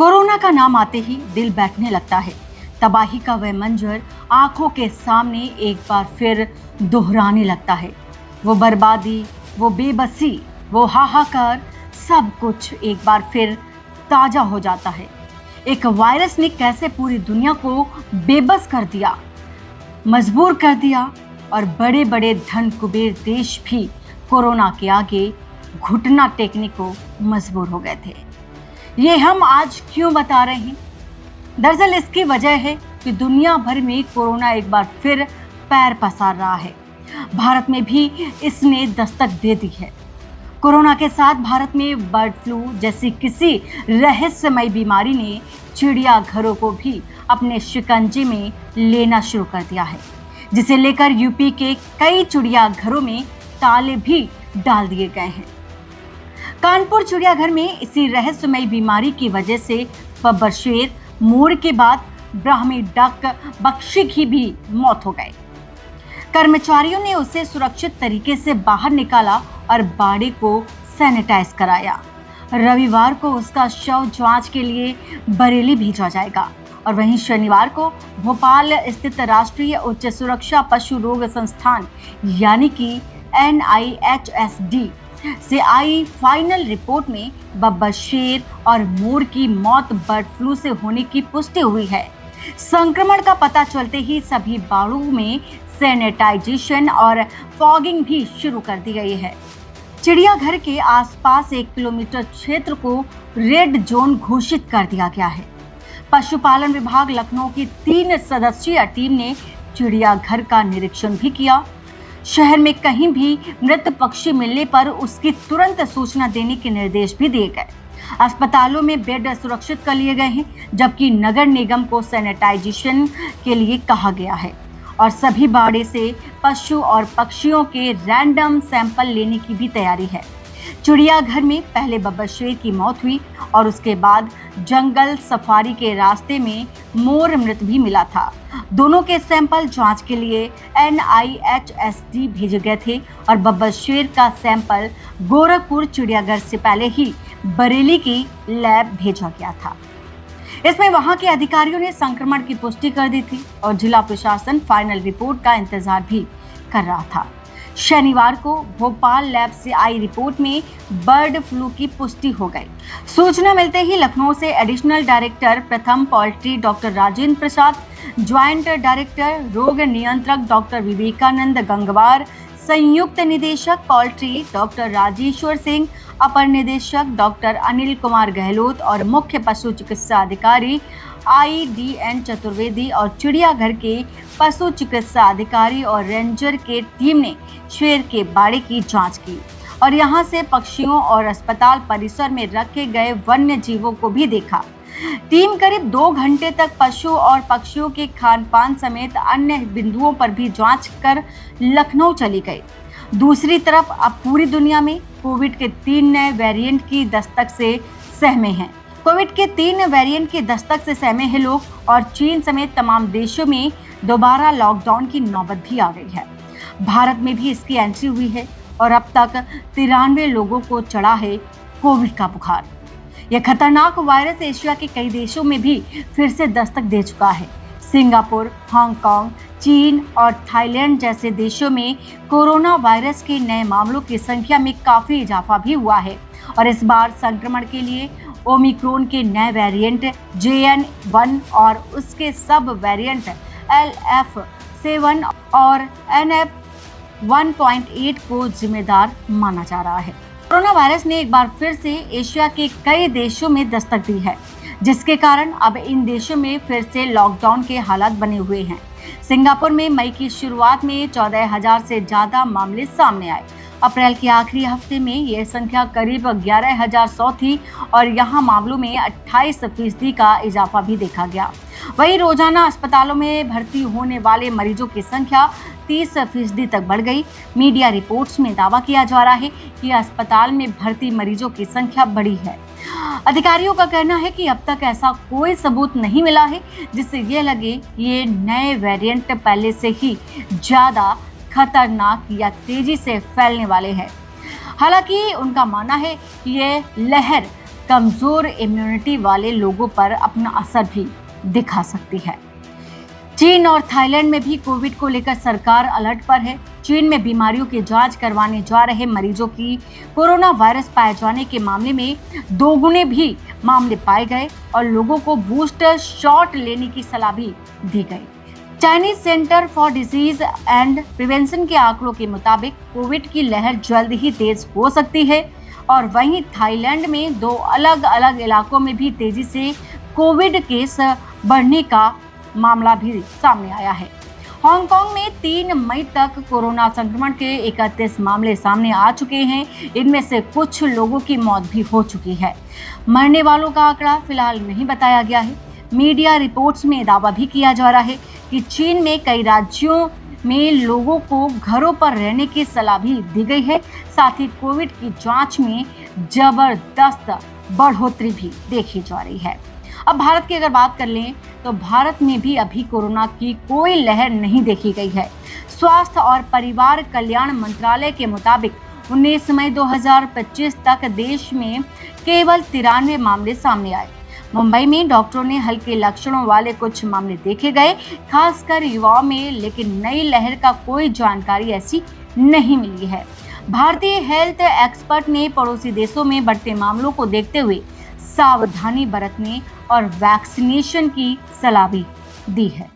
Corona का नाम आते ही दिल बैठने लगता है। तबाही का वह मंजर आंखों के सामने एक बार फिर दोहराने लगता है। वो बर्बादी, वो बेबसी, वो हाहाकार, सब कुछ एक बार फिर ताजा हो जाता है। एक वायरस ने कैसे पूरी दुनिया को बेबस कर दिया, मजबूर कर दिया, और बड़े बड़े धन कुबेर देश भी कोरोना के आगे घुटना टेकने को मजबूर हो गए थे। ये हम आज क्यों बता रहे हैं? दरअसल इसकी वजह है कि दुनिया भर में कोरोना एक बार फिर पैर पसार रहा है। भारत में भी इसने दस्तक दे दी है। कोरोना के साथ भारत में बर्ड फ्लू जैसी किसी रहस्यमय बीमारी ने चिड़ियाघरों को भी अपने शिकंजे में लेना शुरू कर दिया है, जिसे लेकर यूपी के कई चिड़ियाघरों में ताले भी डाल दिए गए हैं। कानपुर चिड़ियाघर में इसी रहस्यमय बीमारी की वजह से बब्बर शेर, मोर के बाद ब्राह्मी डक, बख्शी की भी मौत हो गई। कर्मचारियों ने उसे सुरक्षित तरीके से बाहर निकाला और बाड़े को सैनिटाइज कराया। रविवार को उसका शव जांच के लिए बरेली भेजा जाएगा और वहीं शनिवार को भोपाल स्थित राष्ट्रीय उच्च सुरक्षा पशु रोग संस्थान यानी कि NIHSD से आई फाइनल रिपोर्ट में बब्बर शेर और मोर की मौत बर्ड फ्लू से होने की पुष्टि हुई है। संक्रमण का पता चलते ही सभी बाड़ों में सैनिटाइजेशन और फॉगिंग भी शुरू कर दी गई है। चिड़ियाघर के आसपास 1 किलोमीटर क्षेत्र को रेड जोन घोषित कर दिया गया है। पशुपालन विभाग लखनऊ की 3 सदस्यीय टीम ने चिड़ियाघर का निरीक्षण भी किया। शहर में कहीं भी मृत पक्षी मिलने पर उसकी तुरंत सूचना देने के निर्देश भी दिए गए। अस्पतालों में बेड सुरक्षित कर लिए गए हैं, जबकि नगर निगम को सैनिटाइजेशन के लिए कहा गया है और सभी बाड़े से पशु और पक्षियों के रैंडम सैंपल लेने की भी तैयारी है। चिड़ियाघर में पहले बब्बर शेर की मौत हुई और उसके बाद जंगल सफारी के रास्ते में मोर मृत भी मिला था। दोनों के सैंपल जांच के लिए NIHSD भेजे गए थे और बब्बर शेर का सैंपल गोरखपुर चिड़ियाघर से पहले ही बरेली की लैब भेजा गया था। इसमें वहां के अधिकारियों ने संक्रमण की पुष्टि कर दी थी और जिला प्रशासन फाइनल रिपोर्ट का इंतजार भी कर रहा था। शनिवार को भोपाल लैब से आई रिपोर्ट में बर्ड फ्लू की पुष्टि हो गई। सूचना मिलते ही लखनऊ से एडिशनल डायरेक्टर प्रथम poultry doctor Rajendra Prasad, joint director रोग नियंत्रक डॉक्टर विवेकानंद गंगवार, संयुक्त निदेशक पोल्ट्री डॉक्टर राजेश्वर सिंह, अपर निदेशक डॉक्टर अनिल कुमार गहलोत और मुख्य पशु चिकित्सा अधिकारी IDN चतुर्वेदी और चिड़ियाघर के पशु चिकित्सा अधिकारी और रेंजर के टीम ने शेर के बाड़े की जांच की और यहां से पक्षियों और अस्पताल परिसर में रखे गए वन्य जीवों को भी देखा। टीम करीब 2 घंटे तक पशु और पक्षियों के खान पान समेत अन्य बिंदुओं पर भी जांच कर लखनऊ चली गई। दूसरी तरफ अब पूरी दुनिया में कोविड के 3 नए वेरिएंट की दस्तक से सहमे हैं। कोविड के 3 वेरिएंट की दस्तक से सहमे हैं लोग और चीन समेत तमाम देशों में दोबारा लॉकडाउन की नौबत भी आ गई है। भारत में भी इसकी एंट्री हुई है और अब तक 93 लोगों को चढ़ा है कोविड का बुखार। यह खतरनाक वायरस एशिया के कई देशों में भी फिर से दस्तक दे चुका है। सिंगापुर, हांगकांग, चीन और थाईलैंड जैसे देशों में कोरोना वायरस के नए मामलों की संख्या में काफी इजाफा भी हुआ है और इस बार संक्रमण के लिए ओमिक्रॉन के नए वेरिएंट JN.1 और उसके सब वेरिएंट LF7 और NF1.8 को जिम्मेदार माना जा रहा है। कोरोना वायरस ने एक बार फिर से एशिया के कई देशों में दस्तक दी है, जिसके कारण अब इन देशों में फिर से लॉकडाउन के हालात बने हुए हैं। सिंगापुर में मई की शुरुआत में 14,000 से ज्यादा मामले सामने आए। अप्रैल के आखिरी हफ्ते में यह संख्या करीब 11,100 थी और यहां मामलों में 28% का इजाफा भी देखा गया। वहीं रोजाना अस्पतालों में भर्ती होने वाले मरीजों की संख्या 30% तक बढ़ गई। मीडिया रिपोर्ट्स में दावा किया जा रहा है कि अस्पताल में भर्ती मरीजों की संख्या बढ़ी है। अधिकारियों का कहना है कि अब तक ऐसा कोई सबूत नहीं मिला है जिससे ये लगे ये नए वेरिएंट पहले से ही ज्यादा खतरनाक या तेजी से फैलने वाले हैं। हालांकि उनका मानना है कि ये लहर कमजोर इम्यूनिटी वाले लोगों पर अपना असर भी दिखा सकती है। चीन और थाईलैंड में भी कोविड को लेकर सरकार अलर्ट पर है। चीन में बीमारियों की जांच करवाने जा रहे मरीजों की कोरोना वायरस पाए जाने के मामले में दोगुने भी मामले पाए गए और लोगों को बूस्टर शॉट लेने की सलाह भी दी गई। Chinese centre for disease and prevention के आंकड़ों के मुताबिक कोविड की लहर जल्द ही तेज हो सकती है और वहीं थाईलैंड में 2 अलग अलग इलाकों में भी तेजी से कोविड केस बढ़ने का मामला भी सामने आया है। हांगकांग में 3 मई तक कोरोना संक्रमण के 31 मामले सामने आ चुके हैं। इनमें से कुछ लोगों की मौत भी हो चुकी है। मरने वालों का आंकड़ा फिलहाल नहीं बताया गया है। मीडिया रिपोर्ट्स में दावा भी किया जा रहा है कि चीन में कई राज्यों में लोगों को घरों पर रहने की सलाह भी दी गई है। साथ ही कोविड की जांच में जबरदस्त बढ़ोतरी भी देखी जा रही है। अब भारत की अगर बात कर लें तो भारत में भी अभी कोरोना की कोई लहर नहीं देखी गई है। स्वास्थ्य और परिवार कल्याण मंत्रालय के मुताबिक 19 मई 2025 तक देश में केवल 93 मामले सामने आए। मुंबई में डॉक्टरों ने हल्के लक्षणों वाले कुछ मामले देखे गए, खासकर युवाओं में, लेकिन नई लहर का कोई जानकारी ऐसी नहीं मिली है। भारतीय हेल्थ एक्सपर्ट ने पड़ोसी देशों में बढ़ते मामलों को देखते हुए सावधानी बरतने और वैक्सीनेशन की सलाह भी दी है।